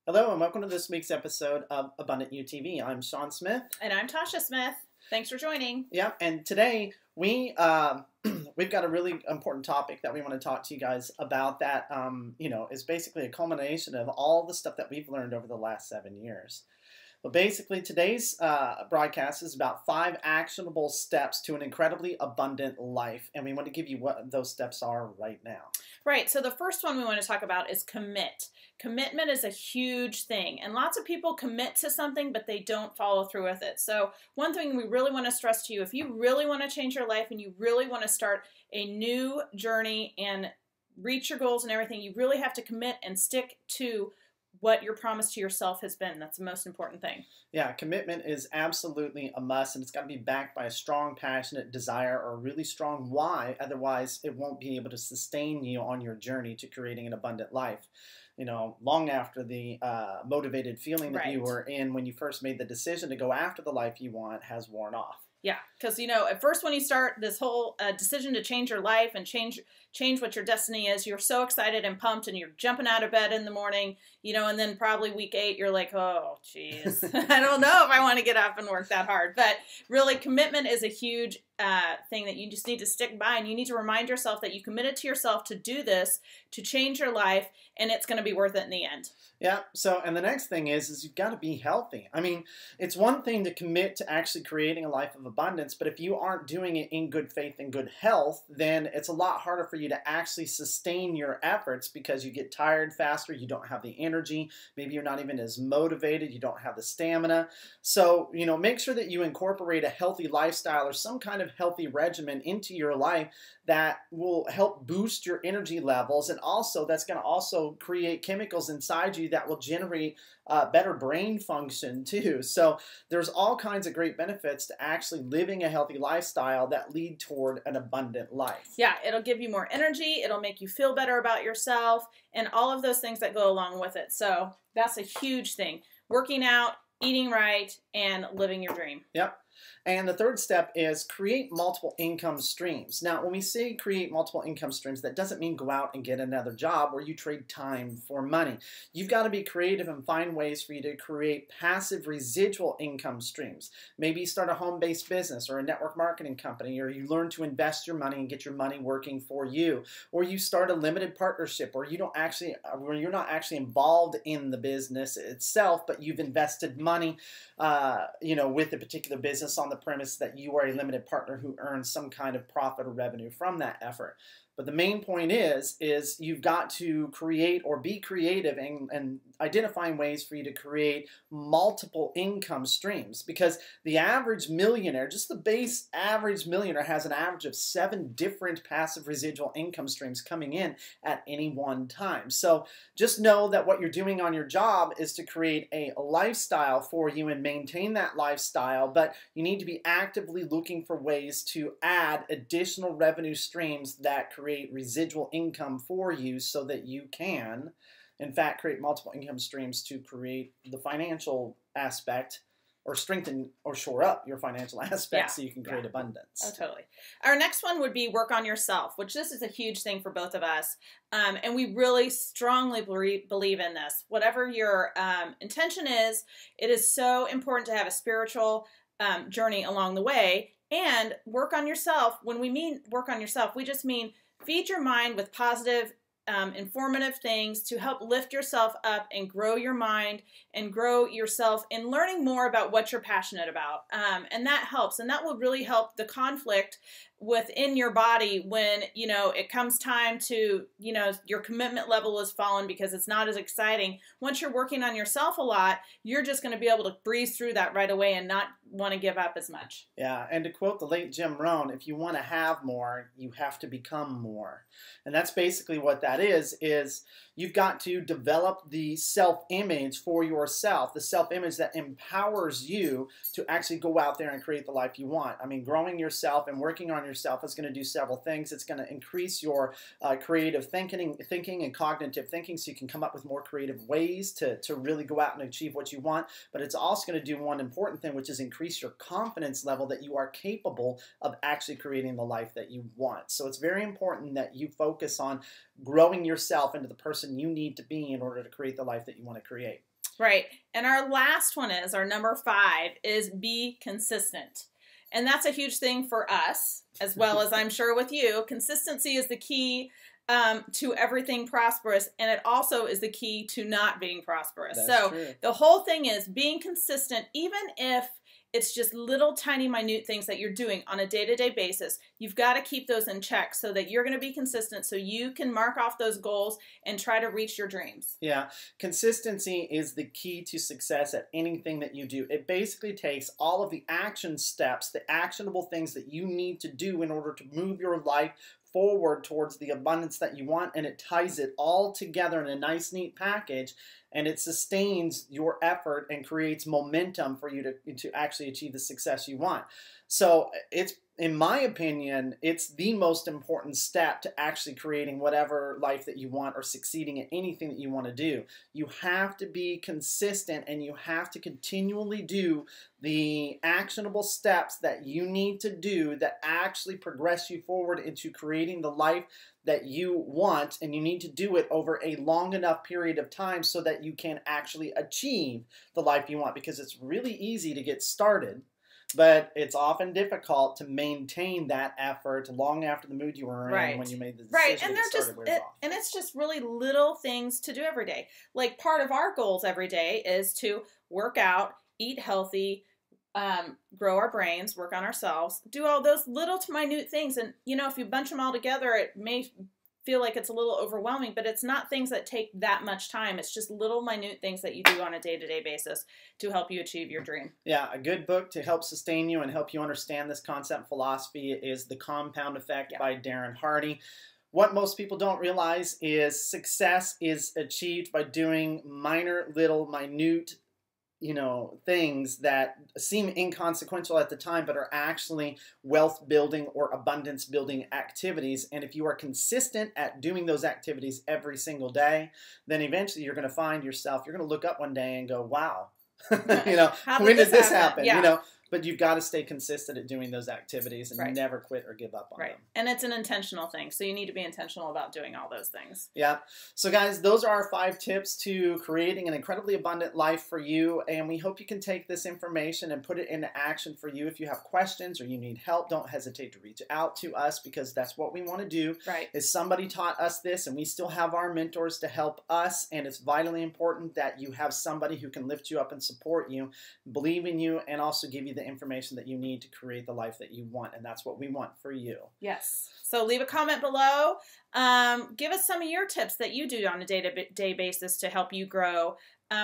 Hello and welcome to this week's episode of Abundant UTV. I'm Sean Smith. And I'm Tasha Smith. Thanks for joining. Yeah, and today we've got a really important topic that we want to talk to you guys about that, is basically a culmination of all the stuff that we've learned over the last 7 years. But basically today's broadcast is about 5 actionable steps to an incredibly abundant life. And we want to give you what those steps are right now. Right. So the first one we want to talk about is commit. Commitment is a huge thing. And lots of people commit to something, but they don't follow through with it. So one thing we really want to stress to you, if you really want to change your life and you really want to start a new journey and reach your goals and everything, you really have to commit and stick to what your promise to yourself has been. That's the most important thing. Yeah, commitment is absolutely a must, and it's got to be backed by a strong, passionate desire or a really strong why. Otherwise, it won't be able to sustain you on your journey to creating an abundant life. You know, long after the motivated feeling that you were in when you first made the decision to go after the life you want has worn off. Yeah, because, at first when you start this whole decision to change your life and change what your destiny is, you're so excited and pumped and you're jumping out of bed in the morning, and then probably week 8, you're like, oh, geez, I don't know if I want to get up and work that hard. But really, commitment is a huge thing that you just need to stick by, and you need to remind yourself that you committed to yourself to do this, to change your life, and it's going to be worth it in the end. Yeah, and the next thing is you've got to be healthy. I mean, it's one thing to commit to actually creating a life of abundance, but if you aren't doing it in good faith and good health, then it's a lot harder for you to actually sustain your efforts because you get tired faster, you don't have the energy, maybe you're not even as motivated, you don't have the stamina. So, make sure that you incorporate a healthy lifestyle or some kind of healthy regimen into your life that will help boost your energy levels, and also that's going to also create chemicals inside you that will generate better brain function too. So there's all kinds of great benefits to actually living a healthy lifestyle that lead toward an abundant life. Yeah, it'll give you more energy, it'll make you feel better about yourself, and all of those things that go along with it. So that's a huge thing. Working out, eating right, and living your dream. Yep. And the third step is create multiple income streams. Now, when we say create multiple income streams, that doesn't mean go out and get another job where you trade time for money. You've got to be creative and find ways for you to create passive residual income streams. Maybe start a home-based business or a network marketing company, or you learn to invest your money and get your money working for you, or you start a limited partnership where you're not actually involved in the business itself, but you've invested money, with a particular business on the premise that you are a limited partner who earns some kind of profit or revenue from that effort. But the main point is you've got to create or be creative and identifying ways for you to create multiple income streams, because the average millionaire, just the base average millionaire, has an average of 7 different passive residual income streams coming in at any one time. So just know that what you're doing on your job is to create a lifestyle for you and maintain that lifestyle, but you need to be actively looking for ways to add additional revenue streams that create residual income for you so that you can, in fact, create multiple income streams to create the financial aspect or strengthen or shore up your financial aspect so you can create abundance. Oh, totally. Our next one would be work on yourself, which this is a huge thing for both of us. And we really strongly believe in this. Whatever your intention is, it is so important to have a spiritual journey along the way and work on yourself. When we mean work on yourself, we just mean feed your mind with positive, informative things to help lift yourself up and grow your mind and grow yourself in learning more about what you're passionate about. And that helps. And that will really help the conflict within your body when, it comes time to, your commitment level is fallen because it's not as exciting. Once you're working on yourself a lot, you're just going to be able to breeze through that right away and not want to give up as much. Yeah, and to quote the late Jim Rohn, if you want to have more, you have to become more. And that's basically what that is you've got to develop the self-image for yourself, the self-image that empowers you to actually go out there and create the life you want. I mean, growing yourself and working on yourself is going to do several things. It's going to increase your creative thinking and cognitive thinking, so you can come up with more creative ways to really go out and achieve what you want. But it's also going to do one important thing, which is increase your confidence level that you are capable of actually creating the life that you want. So it's very important that you focus on growing yourself into the person you need to be in order to create the life that you want to create. Right. And our last one is, our number 5 is be consistent. And that's a huge thing for us, as well as I'm sure with you. Consistency is the key to everything prosperous, and it also is the key to not being prosperous. That's true. The whole thing is being consistent, even if it's just little tiny minute things that you're doing on a day-to-day basis. You've got to keep those in check so that you're going to be consistent, so you can mark off those goals and try to reach your dreams. Yeah, consistency is the key to success at anything that you do. It basically takes all of the action steps, the actionable things that you need to do in order to move your life forward towards the abundance that you want, and it ties it all together in a nice, neat package, and it sustains your effort and creates momentum for you to actually achieve the success you want. So it's, in my opinion, it's the most important step to actually creating whatever life that you want or succeeding at anything that you want to do. You have to be consistent, and you have to continually do the actionable steps that you need to do that actually progress you forward into creating the life that you want, and you need to do it over a long enough period of time so that you can actually achieve the life you want, because it's really easy to get started, but it's often difficult to maintain that effort long after the mood you were in when you made the decision. Right, and and it's just really little things to do every day. Like, part of our goals every day is to work out, eat healthy, grow our brains, work on ourselves, do all those little to minute things. And, you know, if you bunch them all together, it may feel like it's a little overwhelming, but it's not things that take that much time. It's just little minute things that you do on a day-to-day basis to help you achieve your dream. Yeah, a good book to help sustain you and help you understand this concept philosophy is The Compound Effect by Darren Hardy. What most people don't realize is success is achieved by doing minute things that seem inconsequential at the time, but are actually wealth building or abundance building activities. And if you are consistent at doing those activities every single day, then eventually you're going to find yourself, you're going to look up one day and go, wow, when did this happen? Yeah. But you've got to stay consistent at doing those activities and never quit or give up on them. And it's an intentional thing. So you need to be intentional about doing all those things. Yeah. So guys, those are our 5 tips to creating an incredibly abundant life for you. And we hope you can take this information and put it into action for you. If you have questions or you need help, don't hesitate to reach out to us, because that's what we want to do. Is somebody taught us this, and we still have our mentors to help us. And it's vitally important that you have somebody who can lift you up and support you, believe in you, and also give you the information that you need to create the life that you want. And that's what we want for you. Yes. So leave a comment below. Give us some of your tips that you do on a day-to-day basis to help you grow.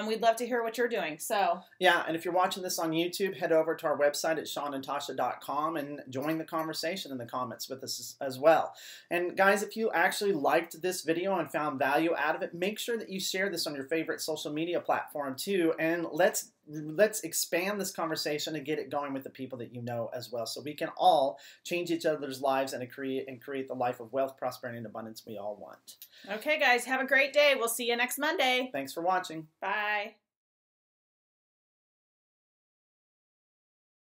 We'd love to hear what you're doing. So yeah, and if you're watching this on YouTube, head over to our website at SeanandTasha.com and join the conversation in the comments with us as well. And guys, if you actually liked this video and found value out of it, make sure that you share this on your favorite social media platform too, and let's expand this conversation and get it going with the people that you know as well, so we can all change each other's lives and create the life of wealth, prosperity, and abundance we all want. Okay, guys, have a great day. We'll see you next Monday. Thanks for watching. Bye.